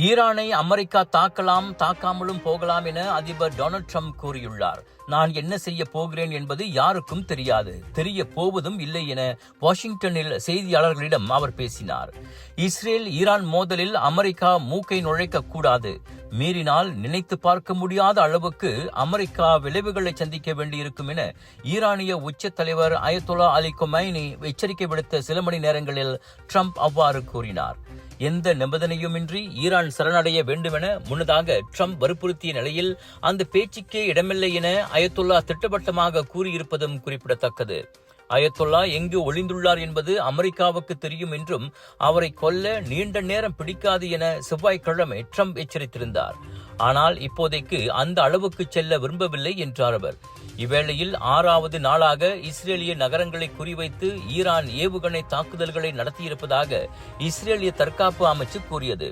ஈரானை அமெரிக்கா தாக்கலாம், தாக்காமலும் போகலாம் என அதிபர் டொனால்ட் ட்ரம்ப் கூறியுள்ளார். நான் என்ன செய்ய போகிறேன் என்பது யாருக்கும் தெரியாது, தெரிய போவதும் இல்லை என வாஷிங்டனில் செய்தியாளர்களிடம் அவர் பேசினார். இஸ்ரேல் ஈரான் மோதலில் அமெரிக்கா மூக்கை நுழைக்க கூடாது, மீறினால் நினைத்து பார்க்க முடியாத அளவுக்கு அமெரிக்கா விளைவுகளை சந்திக்க வேண்டியிருக்கும் என ஈரானிய உச்ச தலைவர் அயத்தொல்லா அலி கொமைனி எச்சரிக்கை விடுத்த சில மணி நேரங்களில் ட்ரம்ப் அவ்வாறு கூறினார். எந்த நிபந்தனையுமின்றி ஈரான் சரணடைய வேண்டுமென முன்னதாக ட்ரம்ப் வற்புறுத்திய நிலையில் அந்த பேச்சுக்கே இடமில்லை என அயத்தொல்லா திட்டவட்டமாக கூறியிருப்பதும் குறிப்பிடத்தக்கது. அயத்தொல்லா எங்கு ஒளிந்துள்ளார் என்பது அமெரிக்காவுக்கு தெரியும் என்றும் அவரை கொல்ல நீண்ட நேரம் பிடிக்காது என செவ்வாய்க்கிழமை ட்ரம்ப் எச்சரித்திருந்தார். ஆனால் இப்போதைக்கு அந்த அளவுக்கு செல்ல விரும்பவில்லை என்றார் அவர். இவ்வேளையில் 6வது நாளாக இஸ்ரேலிய நகரங்களை குறிவைத்து ஈரான் ஏவுகணை தாக்குதல்களை நடத்தியிருப்பதாக இஸ்ரேலிய தற்காப்பு அமைச்சு கூறியது.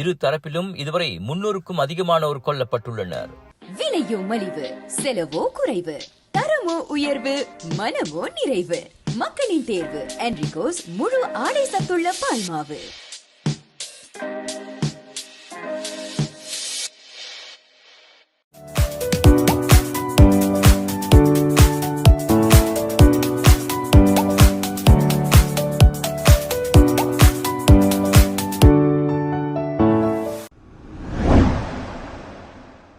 இரு தரப்பிலும் இதுவரை 300க்கும் அதிகமானோர் கொல்லப்பட்டுள்ளனர். விலையோ மலிவு, செலவோ குறைவு, தரமோ உயர்வு, மனமோ நிறைவு. மக்களின் தேர்வு என்ரிகோஸ் முழு ஆடை சத்துள்ள பால்மாவு.